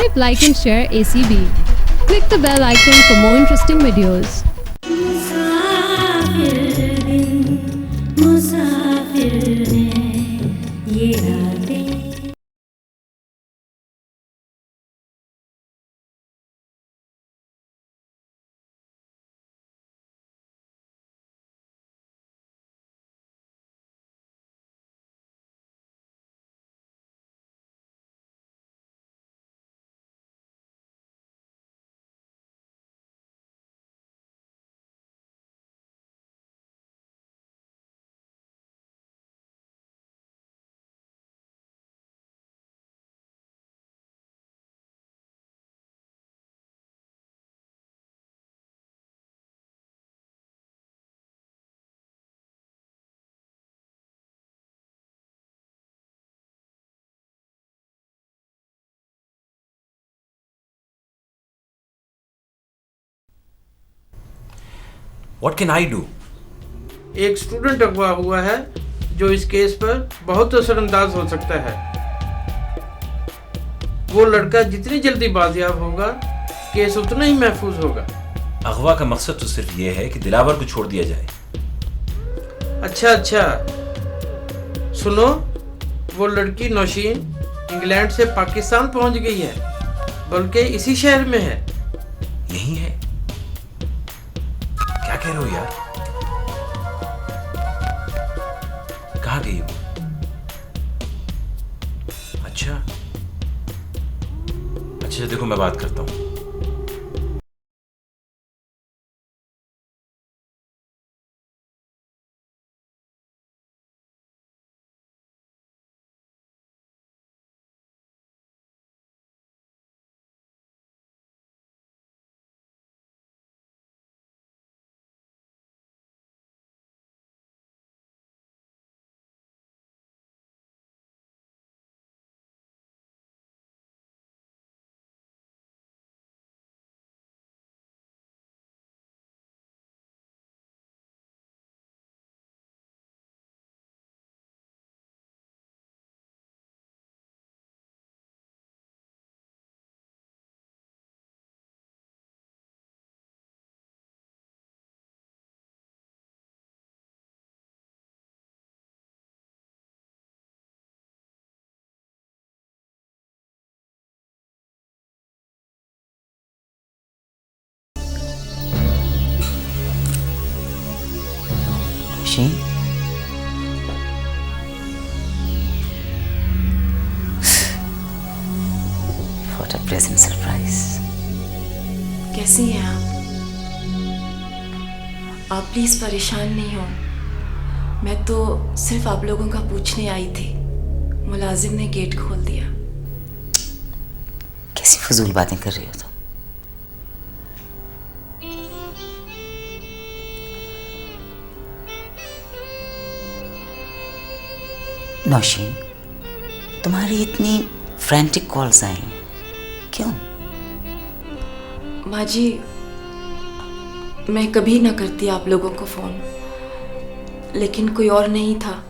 Subscribe, like and share ACB. Click the bell icon for more interesting videos. What can I do? एक student अगवा हुआ है जो इस केस पर बहुत असरअंदाज हो सकता है। वो लड़का जितनी जल्दी बाजियाब होगा, केस उतना ही महफूज होगा। अगवा का मकसद तो सिर्फ ये है कि दिलावर को छोड़ दिया जाए। अच्छा, सुनो, वो लड़की नौशीन इंग्लैंड से पाकिस्तान पहुंच गई है, बल्कि इसी शहर में है। यही है? क्या कह रहे हो यार? कहाँ गई वो? अच्छा, देखो मैं बात करता हूँ। Shane? What a pleasant surprise. कैसी हैं आप प्लीज़ परेशान नहीं हो। मैं तो सिर्फ आप लोगों का पूछने आई थी। मुलाजिम ने गेट खोल दिया। कैसी फजूल बातें कर रही हो तुम? नौशीन, तुम्हारी इतनी फ्रैंटिक कॉल्स आई हैं, क्यों? माँ जी, मैं कभी ना करती आप लोगों को फ़ोन, लेकिन कोई और नहीं था।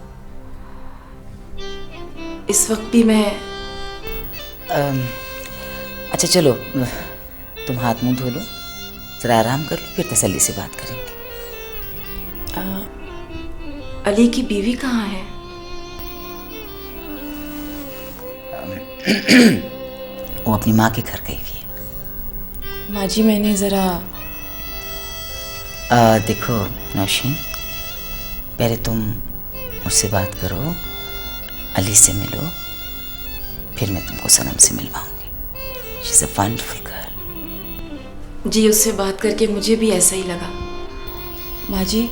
इस वक्त भी मैं अच्छा चलो, तुम हाथ मुंह धो लो, जरा आराम कर लो, फिर तसल्ली से बात करेंगे। अली की बीवी कहाँ है? वो अपनी माँ के घर गई हुई है। माँ जी, मैंने ज़रा देखो नौशीन, पहले तुम मुझसे बात करो, अली से मिलो, फिर मैं तुमको सनम से मिलवाऊंगी। She is a wonderful girl. जी, उससे बात करके मुझे भी ऐसा ही लगा। माँ जी,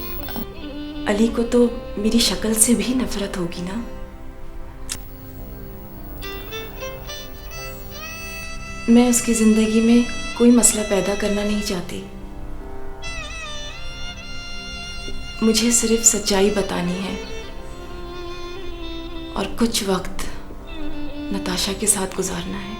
अली को तो मेरी शक्ल से भी नफरत होगी ना? मैं उसकी ज़िंदगी में कोई मसला पैदा करना नहीं चाहती। मुझे सिर्फ सच्चाई बतानी है और कुछ वक्त नताशा के साथ गुजारना है।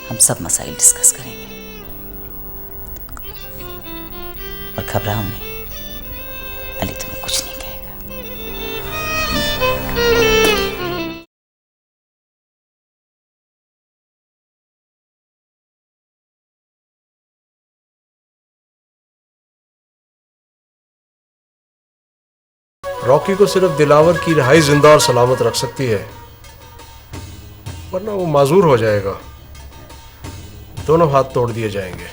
हम सब मसाइल डिस्कस करेंगे और घबराओ नहीं, अली तुम्हें कुछ नहीं कहेगा। रॉकी को सिर्फ दिलावर की रिहाई जिंदा और सलामत रख सकती है, वरना वो माजूर हो जाएगा। दोनों हाथ तोड़ दिए जाएंगे।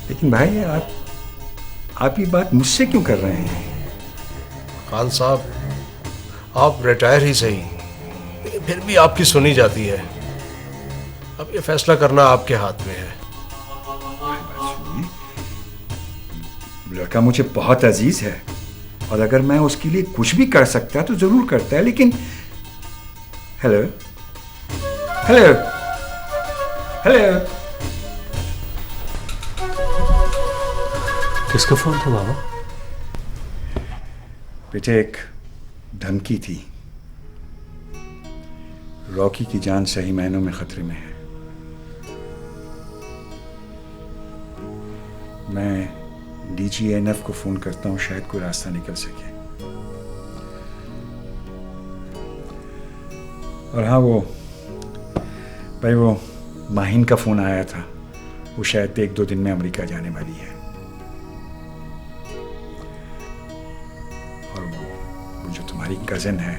लेकिन भाई आप ये बात मुझसे क्यों कर रहे हैं? खान साहब, आप रिटायर ही सही, लेकिन फिर भी आपकी सुनी जाती है। अब ये फैसला करना आपके हाथ में है। लड़का मुझे बहुत अजीज है और अगर मैं उसके लिए कुछ भी कर सकता तो जरूर करता है, लेकिन हेलो हेलो हेलो, किसका फोन था बाबा? बेटे एक धमकी थी। रॉकी की जान सही मायनों में खतरे में है। मैं DGNF को फोन करता हूं, शायद कोई रास्ता निकल सके। और हाँ, वो माहिन का फोन आया था। वो शायद 1-2 दिन में अमेरिका जाने वाली है। और वो जो तुम्हारी कजिन है,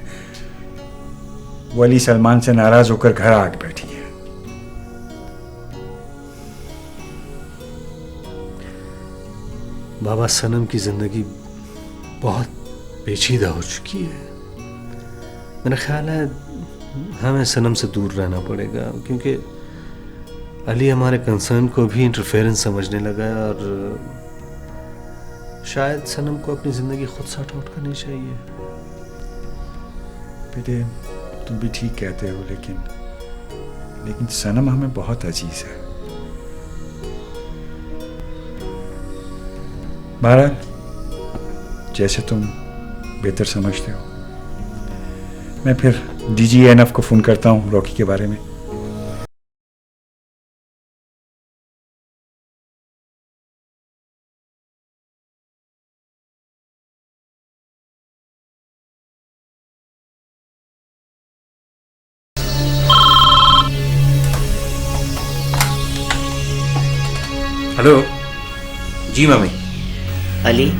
वो अली सलमान से नाराज होकर घर आके बैठी है। बाबा, सनम की जिंदगी बहुत पेचीदा हो चुकी है। मेरा ख्याल है हमें सनम से दूर रहना पड़ेगा, क्योंकि अली हमारे कंसर्न को भी इंटरफेरेंस समझने लगा है और शायद सनम को अपनी जिंदगी खुद सॉर्ट आउट करनी चाहिए। बेटे, तुम भी ठीक कहते हो, लेकिन सनम हमें बहुत अजीज है। बहरहाल, जैसे तुम बेहतर समझते हो। मैं फिर DGNF को फोन करता हूँ रॉकी के बारे में। हेलो जी मम्मी। अली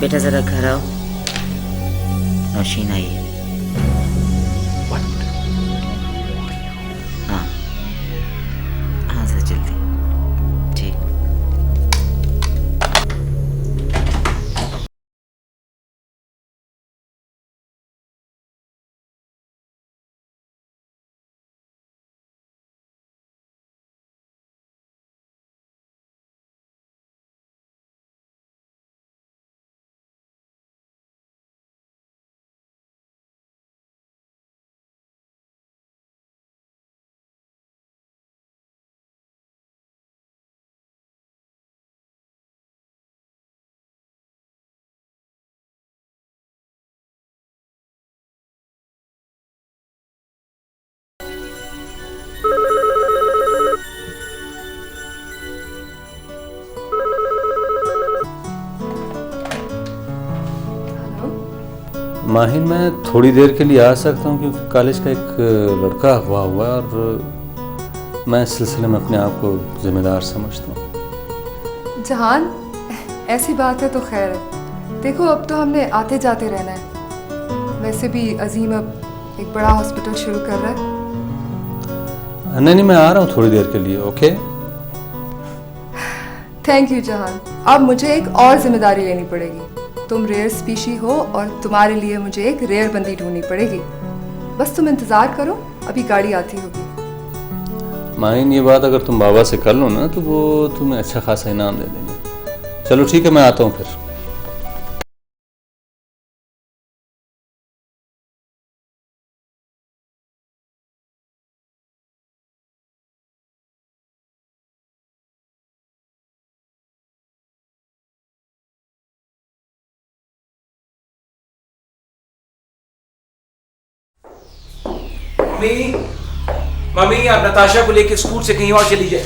बेटा जरा घर आओ, नौशीन आई है। हाँ हाँ सर, जल्दी। ठीक। माहिन, मैं थोड़ी देर के लिए आ सकता हूँ क्योंकि कॉलेज का एक लड़का अगवा हुआ है और मैं इस सिलसिले में अपने आप को जिम्मेदार समझता हूँ। जहान, ऐसी बात है तो खैर है। देखो, अब तो हमने आते जाते रहना है। वैसे भी अजीम अब एक बड़ा हॉस्पिटल शुरू कर रहा है। नहीं, मैं आ रहा हूँ थोड़ी देर के लिए। ओके, थैंक यू जहान। अब मुझे एक और जिम्मेदारी लेनी पड़ेगी। तुम रेयर स्पीशी हो और तुम्हारे लिए मुझे एक रेयर बंदी ढूंढनी पड़ेगी। बस तुम इंतजार करो, अभी गाड़ी आती होगी। माहिन, ये बात अगर तुम बाबा से कर लो ना तो वो तुम्हें अच्छा खासा इनाम दे देंगे। चलो ठीक है, मैं आता हूँ फिर। मम्मी, मम्मी आप नताशा को लेकर स्कूल से कहीं और चली जाए।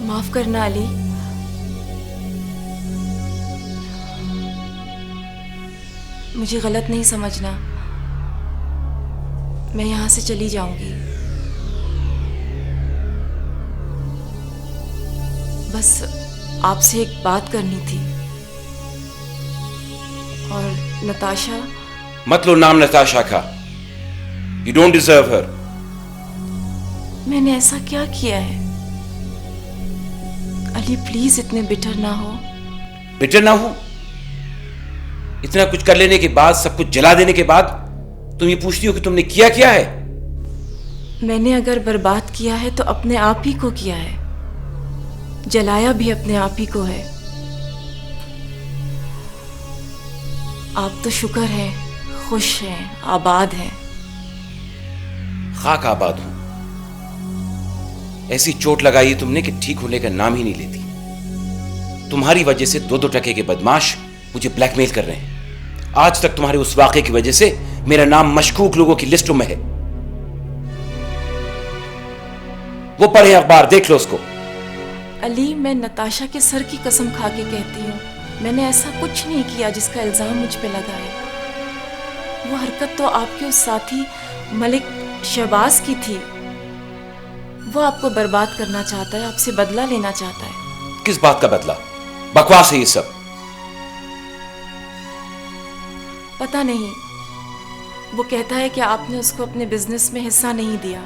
माफ करना अली, मुझे गलत नहीं समझना। मैं यहाँ से चली जाऊंगी। बस आपसे एक बात करनी थी। और नताशा, मत लो नाम नताशा का। यू डोंट डिजर्व हर। मैंने ऐसा क्या किया है? अली प्लीज इतने बिटर ना हो। बिटर ना हो? इतना कुछ कर लेने के बाद, सब कुछ जला देने के बाद तुम ये पूछती हो कि तुमने किया क्या है? मैंने अगर बर्बाद किया है तो अपने आप ही को किया है, जलाया भी अपने आप ही को है। आप तो शुक्र है, खुश हैं, आबाद हैं। खाक आबाद हूं। ऐसी चोट लगाई है तुमने कि ठीक होने का नाम ही नहीं लेती। तुम्हारी वजह से 2-2 टके के बदमाश मुझे ब्लैकमेल कर रहे हैं। आज तक तुम्हारे उस वाक़े की वजह से मेरा नाम मशकूक लोगों की लिस्टों में है। वो पढ़े अखबार, देख लो उसको। अली, मैं नताशा के सर की कसम खा के कहती हूँ, मैंने ऐसा कुछ नहीं किया जिसका इल्जाम मुझ पे लगा है। वो हरकत तो आपके उस साथी मलिक शहबाज की थी। वो आपको बर्बाद करना चाहता है, आपसे बदला लेना चाहता है। किस बात का बदला? बकवास है ये सब। पता नहीं, वो कहता है कि आपने उसको अपने बिजनेस में हिस्सा नहीं दिया,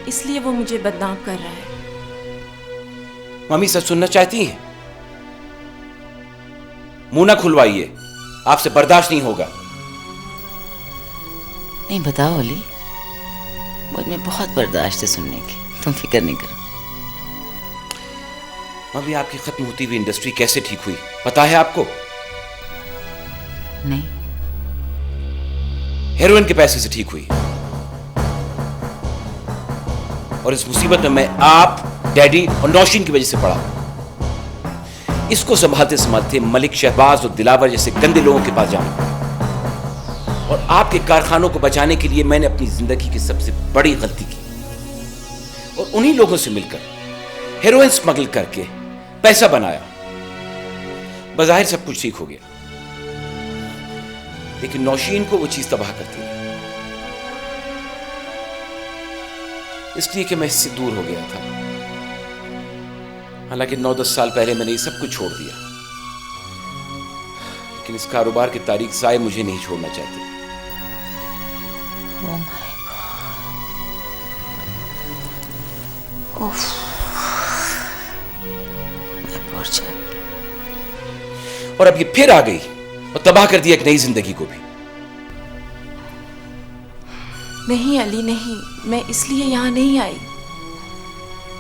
इसलिए वो मुझे बदनाम कर रहा है। मम्मी सच सुनना चाहती हैं? मुंह ना खुलवाइए, आपसे बर्दाश्त नहीं होगा। नहीं, बताओ अली, मुझ में बहुत बर्दाश्त है सुनने की, तुम फिक्र नहीं करो। मम्मी, आपकी खत्म होती हुई इंडस्ट्री कैसे ठीक हुई पता है आपको? नहीं। हेरोइन के पैसे से ठीक हुई। और इस मुसीबत में मैं आप, डैडी और नौशीन की वजह से पड़ा। इसको संभालते संभालते मलिक, शहबाज और दिलावर जैसे गंदे लोगों के पास जाना पड़ा। और आपके कारखानों को बचाने के लिए मैंने अपनी जिंदगी की सबसे बड़ी गलती की। और उन्हीं लोगों से मिलकर हेरोइन स्मगल करके पैसा बनाया। बज़ाहिर सब कुछ ठीक हो गया, लेकिन नौशीन को वो चीज तबाह करती है, इसलिए कि मैं इससे दूर हो गया था। हालांकि 9-10 साल पहले मैंने ये सब कुछ छोड़ दिया, लेकिन इस कारोबार की तारीख साए मुझे नहीं छोड़ना चाहती। Oh my God. Oof. My poor child. और अब ये फिर आ गई और तबाह कर दिया एक नई जिंदगी को भी। नहीं अली, नहीं, मैं इसलिए यहाँ नहीं आई।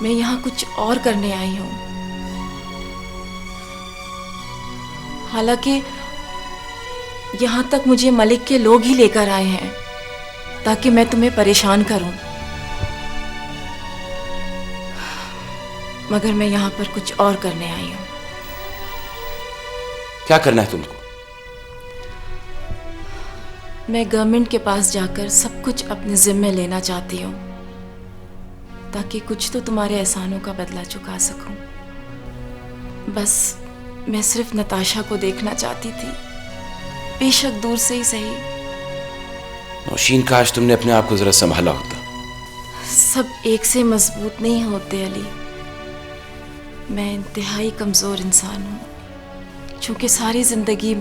मैं यहाँ कुछ और करने आई हूँ। हालांकि यहाँ तक मुझे मलिक के लोग ही लेकर आए हैं ताकि मैं तुम्हें परेशान करूं, मगर मैं यहाँ पर कुछ और करने आई हूँ। क्या करना है तुमको? मैं गवर्नमेंट के पास जाकर सब कुछ अपने जिम्मे लेना चाहती हूँ ताकि कुछ तो तुम्हारे एहसानों का बदला चुका सकूं। बस मैं सिर्फ नताशा को देखना चाहती थी, बेशक दूर से ही सही। नौशीन, काश तुमने अपने आप को जरा संभाला होता। सब एक से मजबूत नहीं होते अली। मैं इंतहाई कमजोर इंसान हूँ, चूंकि सारी जिंदगी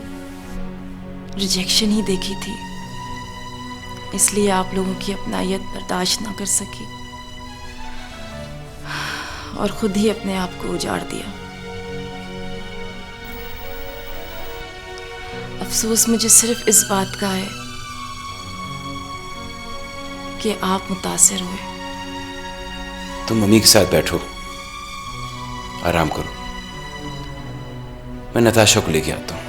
रिजेक्शन ही देखी थी, इसलिए आप लोगों की अपनायत बर्दाश्त ना कर सकी और खुद ही अपने आप को उजाड़ दिया। अफसोस मुझे सिर्फ इस बात का है कि आप मुतासिर हुए। तुम मम्मी के साथ बैठो, आराम करो, मैं नताशा को लेके आता हूं।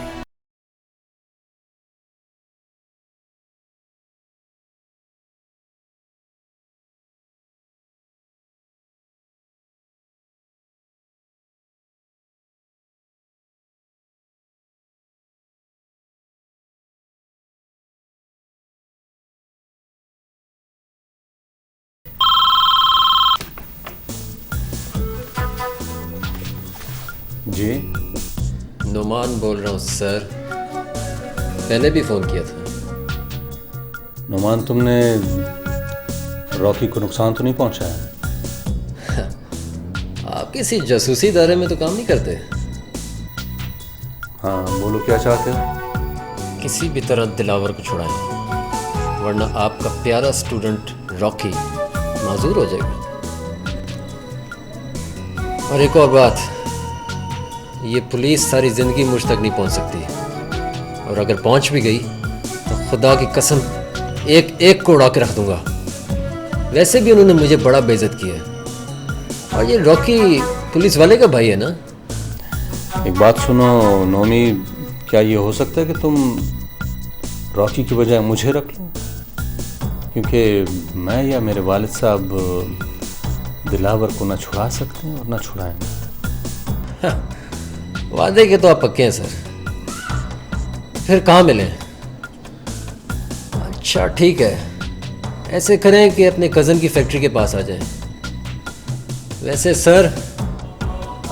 जी नुमान बोल रहा हूँ सर। पहले भी फ़ोन किया था। नुमान, तुमने रॉकी को नुकसान तो नहीं पहुंचाया? आप किसी जासूसी इदारे में तो काम नहीं करते? हाँ बोलो, क्या चाहते हो? किसी भी तरह दिलावर को छुड़ाएं, वरना आपका प्यारा स्टूडेंट रॉकी माजूर हो जाएगा। और एक और बात, ये पुलिस सारी ज़िंदगी मुझ तक नहीं पहुंच सकती, और अगर पहुंच भी गई तो खुदा की कसम एक एक को उड़ा के रख दूंगा। वैसे भी उन्होंने मुझे बड़ा बेइज्जत किया है। और ये रॉकी पुलिस वाले का भाई है ना? एक बात सुनो नोमी, क्या ये हो सकता है कि तुम रॉकी की बजाय मुझे रख लो? क्योंकि मैं या मेरे वालिद साहब दिलावर को ना छुड़ा सकते हैं और ना छुड़ाएंगे। वादे के तो आप पक्के हैं सर, फिर कहाँ मिलें? अच्छा ठीक है, ऐसे करें कि अपने कज़न की फैक्ट्री के पास आ जाएं। वैसे सर,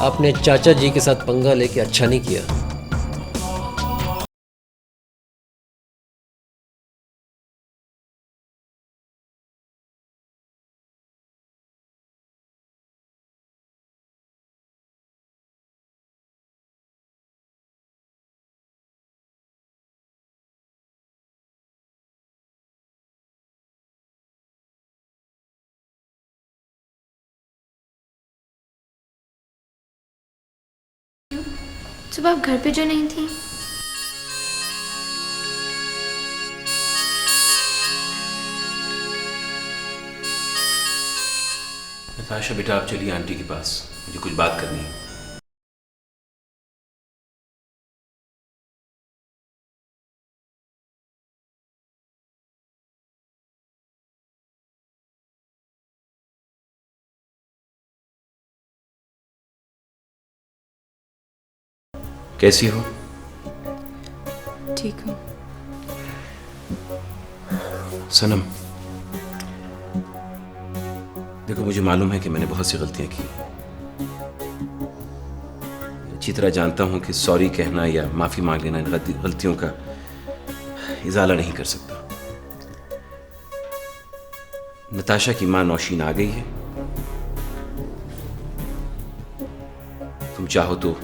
आपने चाचा जी के साथ पंगा लेके अच्छा नहीं किया। सुबह आप घर पे जो नहीं थी? नताशा बेटा, आप चलिए आंटी के पास, मुझे कुछ बात करनी है। कैसी हो? ठीक हूँ। सनम, देखो मुझे मालूम है कि मैंने बहुत सी गलतियां की। अच्छी तरह जानता हूं कि सॉरी कहना या माफी मांग लेना इन गलतियों का इजाला नहीं कर सकता। नताशा की मां नौशीन आ गई है। तुम चाहो तो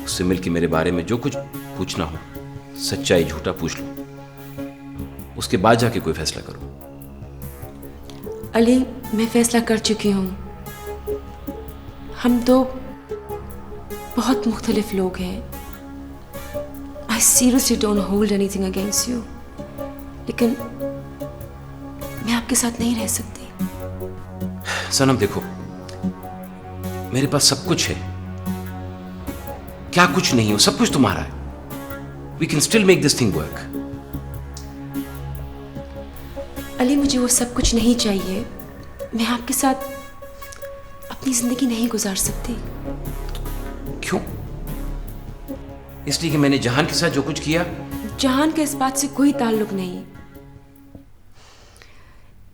उससे मिलकर मेरे बारे में जो कुछ पूछना हो, सच्चाई झूठा पूछ लो, उसके बाद जाके कोई फैसला करो। अली, मैं फैसला कर चुकी हूँ। हम दो बहुत मुख्तलिफ लोग हैं। I seriously don't hold anything against you, लेकिन मैं आपके साथ नहीं रह सकती। सनम देखो, मेरे पास सब कुछ है। क्या कुछ नहीं हो, सब कुछ तुम्हारा है। We can still make this thing work. Ali, मुझे वो सब कुछ नहीं चाहिए। मैं आपके साथ अपनी जिंदगी नहीं गुजार सकती। क्यों? इसलिए कि मैंने जहान के साथ जो कुछ किया? जहान का इस बात से कोई ताल्लुक नहीं।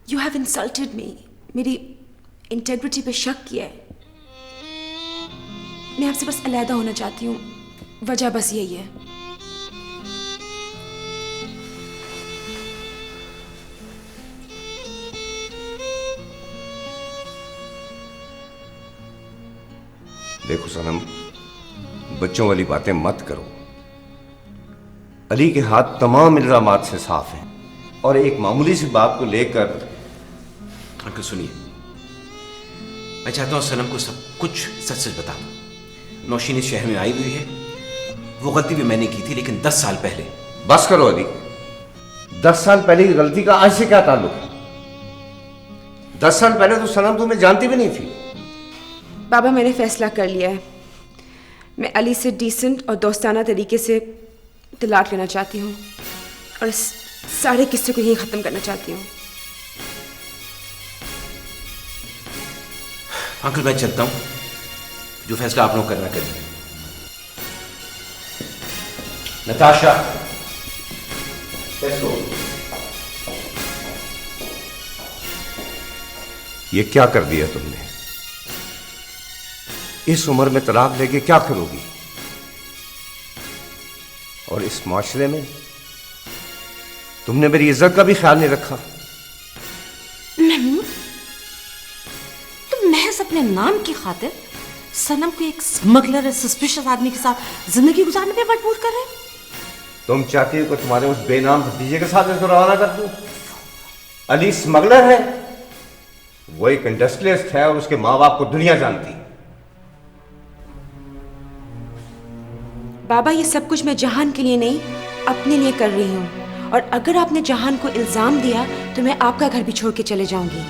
यू हैव इंसल्टेड मी, मेरी इंटेग्रिटी पे शक किया है। मैं आपसे बस अलहदा होना चाहती हूँ, वजह बस यही है। देखो सनम, बच्चों वाली बातें मत करो। अली के हाथ तमाम इल्जामात से साफ हैं और एक मामूली सी बात को लेकर। अंकल सुनिए, मैं चाहता हूँ सनम को सब कुछ सच सच बता दो। नौशीन इस शहर में आई हुई है, वो गलती भी मैंने की थी, लेकिन 10 साल पहले। बस करो अली, 10 साल पहले की गलती का आज से क्या ताल्लुक है? 10 साल पहले तो सनम तुम्हें जानती भी नहीं थी। बाबा, मैंने फैसला कर लिया है। मैं अली से डिसेंट और दोस्ताना तरीके से तलाक लेना चाहती हूँ और इस सारे किस्से को यहीं ख़त्म करना चाहती हूँ। अंकल मैं चलता हूँ, जो फैसला आप लोग करना करिए। नताशा, ये क्या कर दिया तुमने? इस उम्र में तलाक लेके क्या करोगी? और इस माशरे में तुमने मेरी इज्जत का भी ख्याल नहीं रखा। महमूद, तुम महज अपने नाम की खातिर सनम को एक स्मगलर और सस्पिशियस आदमी के साथ जिंदगी गुजारने पे मजबूर कर रहे हो। तुम चाहती हो कि तुम्हारे उस बेनाम भतीजे के साथ इसको रवाना कर दूं? अली स्मगलर है, वो एक इंडस्ट्रियलिस्ट है और उसके माँ बाप को दुनिया जानती। बाबा, ये सब कुछ मैं जहान के लिए नहीं, अपने लिए कर रही हूँ। और अगर आपने जहान को इल्जाम दिया तो मैं आपका घर भी छोड़ के चले जाऊंगी।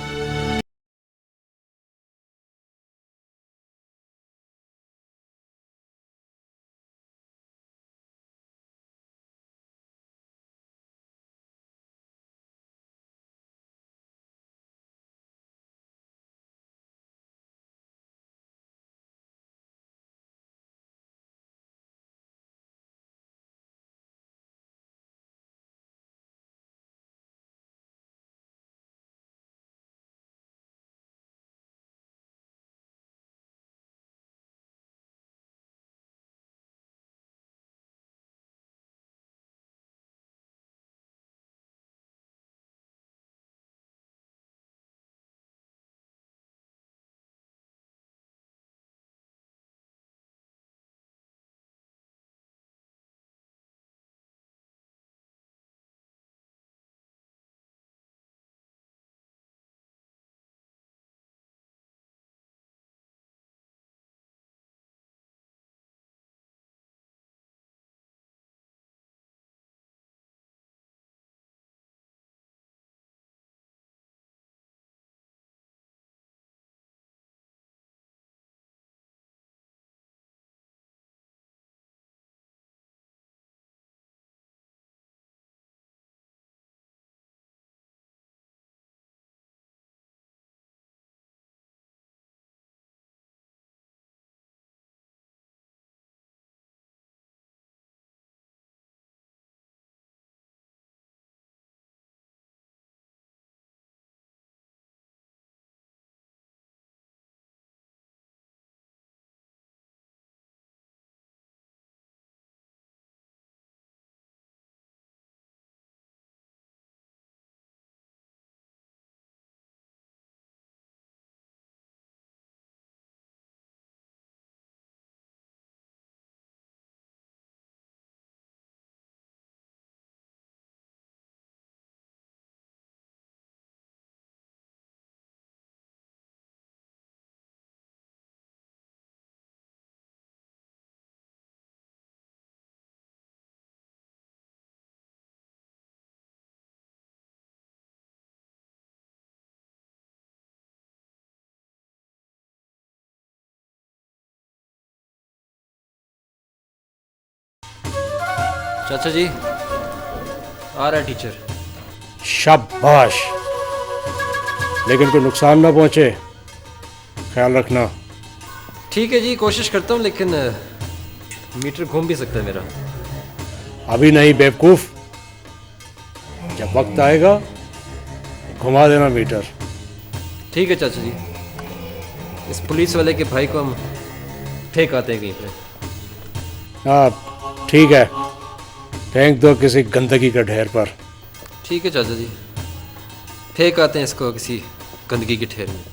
चाचा जी, आ रहा है टीचर। शाबाश, लेकिन कोई नुकसान ना पहुंचे, ख्याल रखना। ठीक है जी, कोशिश करता हूँ, लेकिन मीटर घूम भी सकता है मेरा। अभी नहीं बेवकूफ, जब वक्त आएगा घुमा देना मीटर। ठीक है चाचा जी, इस पुलिस वाले के भाई को हम फेंक आते हैं कहीं पे। हाँ ठीक है, फेंक दो किसी गंदगी के ढेर पर। ठीक है चाचा जी, फेंक आते हैं इसको किसी गंदगी के ढेर में।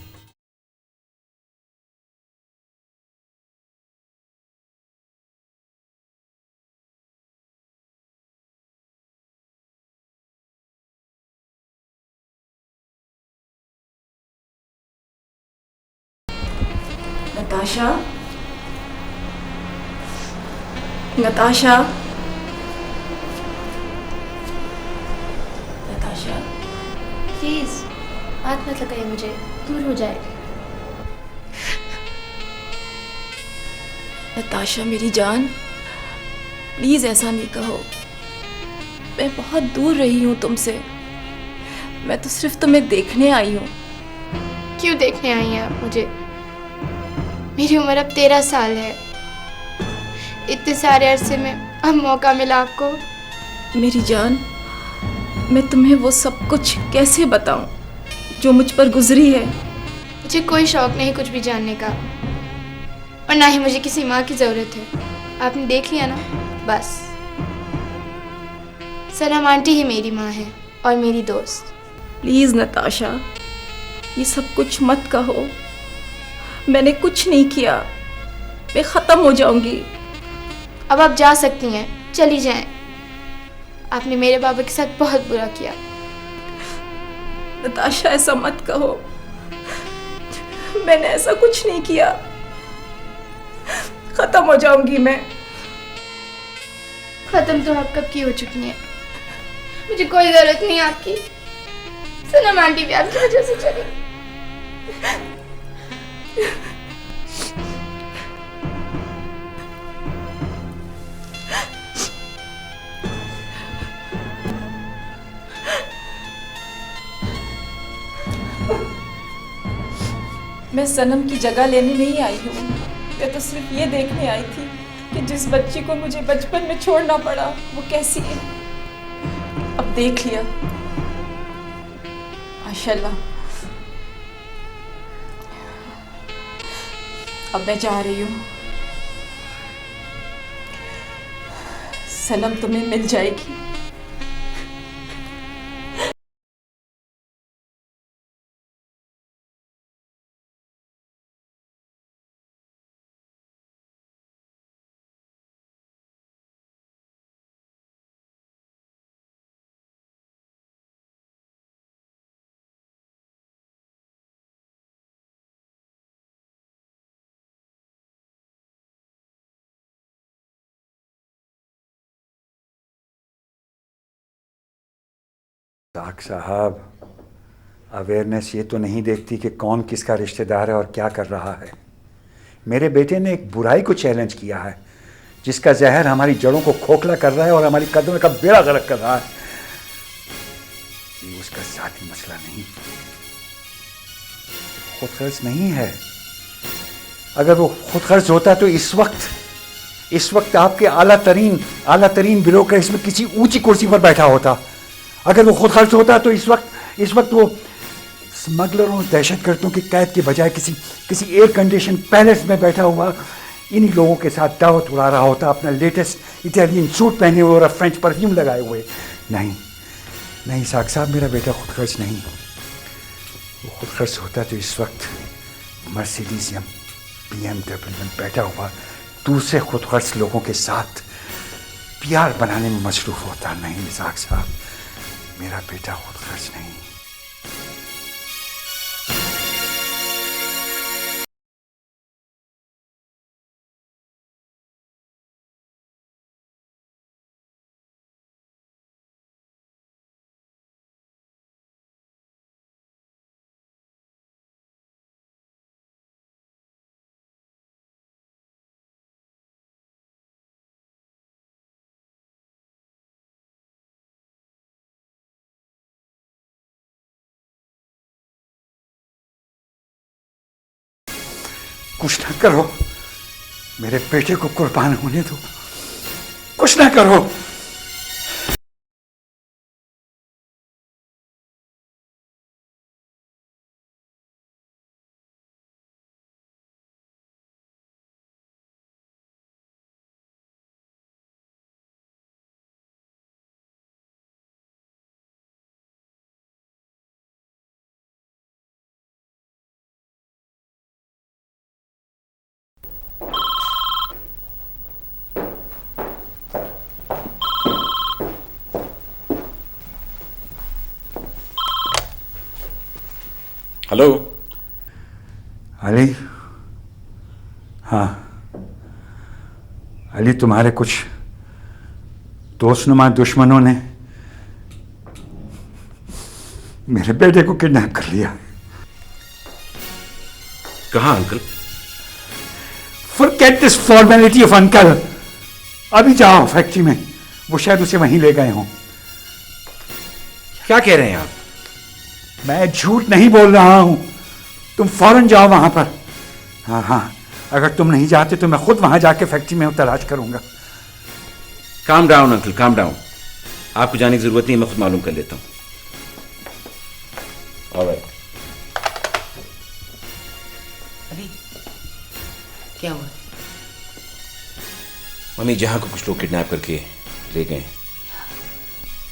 नताशा, नताशा, नताशा, प्लीज हाथ मत लगाइए मुझे, दूर हो जाए। नताशा मेरी जान, प्लीज ऐसा नहीं कहो। मैं बहुत दूर रही हूँ तुमसे, मैं तो सिर्फ तुम्हें देखने आई हूँ। क्यों देखने आई हैं आप मुझे? मेरी उम्र अब 13 साल है। इतने सारे अरसे में अब मौका मिला आपको। मेरी जान, मैं तुम्हें वो सब कुछ कैसे बताऊं जो मुझ पर गुजरी है। मुझे कोई शौक नहीं कुछ भी जानने का। और ना ही मुझे किसी माँ की ज़रूरत है। आपने देख लिया ना, बस सनम आंटी ही मेरी माँ है और मेरी दोस्त। प्लीज़ नताशा, ये सब कुछ मत कहो। मैंने कुछ नहीं किया, मैं ख़त्म हो जाऊंगी। अब आप जा सकती हैं, चली जाएं। आपने मेरे बाबा के साथ बहुत बुरा किया। नताशा, ऐसा मत कहो, मैंने ऐसा कुछ नहीं किया। खत्म हो जाऊंगी मैं। खत्म तो आप कब की हो चुकी हैं। मुझे कोई जरूरत नहीं आपकी। सनम आंटी भी आपकी वजह से चली। मैं सनम की जगह लेने नहीं आई हूँ। मैं तो सिर्फ ये देखने आई थी कि जिस बच्ची को मुझे बचपन में छोड़ना पड़ा वो कैसी है। अब देख लिया, माशाल्लाह। अब मैं जा रही हूँ। सनम तुम्हें मिल जाएगी। साक साहब, अवेयरनेस ये तो नहीं देखती कि कौन किसका रिश्तेदार है और क्या कर रहा है। मेरे बेटे ने एक बुराई को चैलेंज किया है जिसका जहर हमारी जड़ों को खोखला कर रहा है और हमारी कदमों का बेड़ा गर्क कर रहा है। ये उसका साथी मसला नहीं, खुदगर्ज नहीं है। अगर वो खुदगर्ज होता तो इस वक्त आपके आला तरीन ब्यूरोक्रेसी में किसी ऊंची कुर्सी पर बैठा होता। अगर वो खुदगर्ज होता तो इस वक्त वो स्मगलरों दहशतगर्दों की कैद के बजाय किसी एयर कंडीशन पैलेस में बैठा हुआ इन्हीं लोगों के साथ दावत उड़ा रहा होता, अपना लेटेस्ट इटालियन सूट पहने हुए और फ्रेंच परफ्यूम लगाए हुए। नहीं साक साहब, मेरा बेटा खुदगर्ज नहीं। वो खुदगर्ज होता तो इस वक्त मर्सिडीज या BMW में बैठा हुआ दूसरे खुदगर्ज लोगों के साथ प्यार बनाने में मसरूफ होता। नहीं साक साहब, मेरा बेटा खुदगर्ज नहीं। कुछ ना करो, मेरे बेटे को कुर्बान होने दो। कुछ ना करो। हेलो अली। हाँ अली, तुम्हारे कुछ दोस्तनुमा दुश्मनों ने मेरे बेटे को किडनैप कर लिया। कहाँ uncle? Forget this formality of uncle। अभी जाओ फैक्ट्री में, वो शायद उसे वहीं ले गए हों। क्या कह रहे हैं आप? मैं झूठ नहीं बोल रहा हूं, तुम फौरन जाओ वहां पर। हाँ, अगर तुम नहीं जाते तो मैं खुद वहां जाके फैक्ट्री में तलाश करूंगा। Calm down uncle, calm down. आपको जाने की जरूरत नहीं, मैं खुद मालूम कर लेता हूं। ऑलराइट। अली, क्या हुआ? मम्मी, जहां को कुछ लोग किडनैप करके ले गए।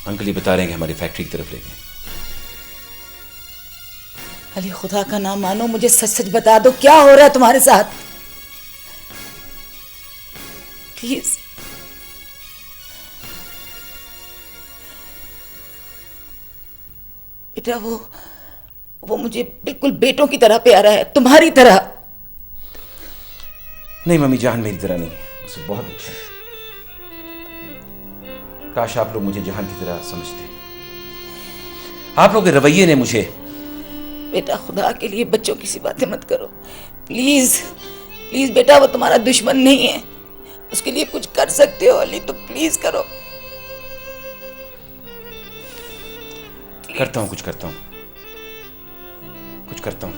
अंकल ही बता रहे हैं कि हमारी फैक्ट्री की तरफ ले गए। अली, खुदा का नाम मानो, मुझे सच सच बता दो, क्या हो रहा है तुम्हारे साथ? प्लीज। बेटा, वो मुझे बिल्कुल बेटों की तरह प्यारा है, तुम्हारी तरह। नहीं मम्मी जान मेरी तरह नहीं, उसे बहुत अच्छा है। काश आप लोग मुझे जहान की तरह समझते। आप लोग के रवैये ने मुझे। बेटा, खुदा के लिए बच्चों की सी बातें मत करो, प्लीज प्लीज। बेटा, वो तुम्हारा दुश्मन नहीं है, उसके लिए कुछ कर सकते हो अली, तो प्लीज करो। करता हूं, कुछ करता हूं, कुछ करता हूं।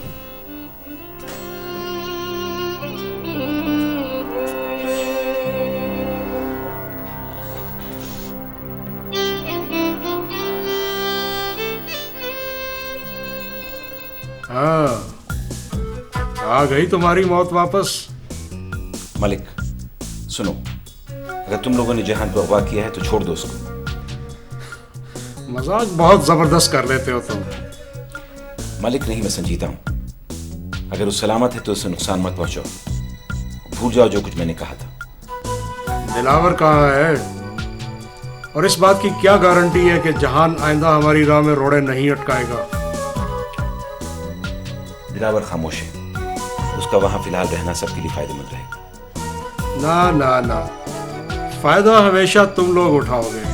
हाँ, आ गई तुम्हारी मौत वापस। मलिक सुनो, अगर तुम लोगों ने जहान को अगवा किया है तो छोड़ दो उसको। मजाक बहुत जबरदस्त कर लेते हो तुम। मलिक नहीं, मैं संजीता हूं। अगर वो सलामत है तो उसे नुकसान मत पहुंचाओ। भूल जाओ जो कुछ मैंने कहा था। दिलावर कहाँ है? और इस बात की क्या गारंटी है कि जहान आइंदा हमारी राह में रोड़े नहीं अटकाएगा? दिलावर खामोश है, उसका वहां फिलहाल रहना सबके लिए फायदेमंद रहेगा। ना ना ना, फायदा हमेशा तुम लोग उठाओगे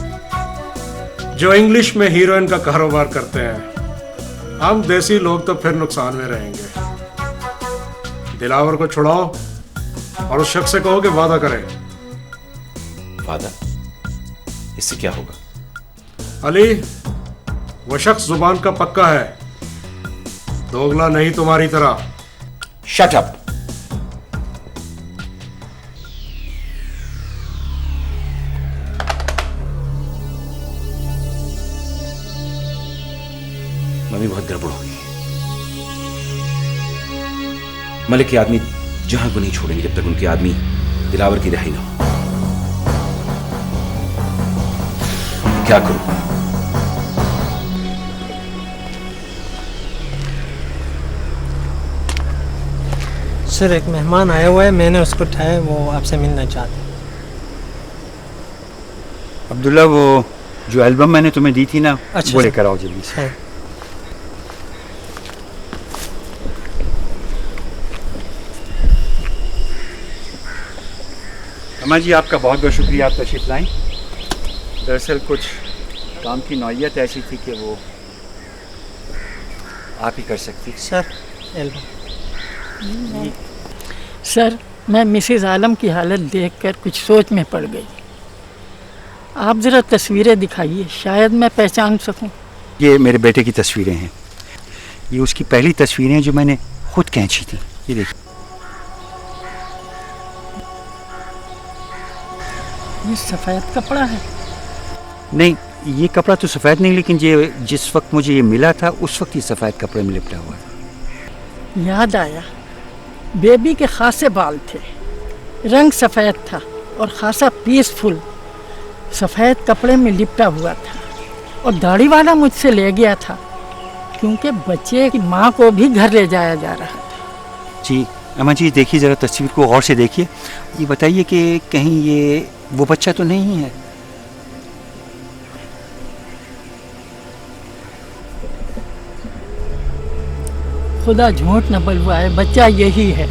जो इंग्लिश में हीरोइन का कारोबार करते हैं। हम देसी लोग तो फिर नुकसान में रहेंगे। दिलावर को छुड़ाओ और उस शख्स से कहो कि वादा करे। वादा? इससे क्या होगा? अली, वो शख्स जुबान का पक्का है, दोगला नहीं तुम्हारी तरह। Shut up. मम्मी, बहुत गड़बड़ हो गई। मलिक के आदमी जहां को नहीं छोड़ेंगे जब तक उनके आदमी दिलावर की रिहाई ना हो। क्या करूं? सर, एक मेहमान आया हुआ है, मैंने उसको उठाया, वो आपसे मिलना चाहते हैं। अब्दुल्ला, वो जो एल्बम मैंने तुम्हें दी थी ना, अच्छा, वो लेकर आओ जल्दी से। अम्मा जी, आपका बहुत बहुत शुक्रिया, आप तशरीफ लाएं। दरअसल कुछ काम की नौयत ऐसी थी कि वो आप ही कर सकती। Sir, album. सर, मैं मिसेस आलम की हालत देखकर कुछ सोच में पड़ गई। आप ज़रा तस्वीरें दिखाइए, शायद मैं पहचान सकूं। ये मेरे बेटे की तस्वीरें हैं। ये उसकी पहली तस्वीरें हैं जो मैंने खुद खींची थी। ये देखिए। ये सफ़ेद कपड़ा है? नहीं, ये कपड़ा तो सफ़ेद नहीं, लेकिन ये जिस वक्त मुझे ये मिला था उस वक्त ये सफ़ेद कपड़े में लिपटा हुआ था। याद आया, बेबी के खासे बाल थे, रंग सफ़ेद था और खासा पीसफुल सफ़ेद कपड़े में लिपटा हुआ था। और दाढ़ी वाला मुझसे ले गया था क्योंकि बच्चे की माँ को भी घर ले जाया जा रहा था। जी अम्मा जी, देखिए ज़रा तस्वीर को गौर से देखिए। ये बताइए कि कहीं ये वो बच्चा तो नहीं है? खुदा झूठ न बुलवाए, बच्चा यही है।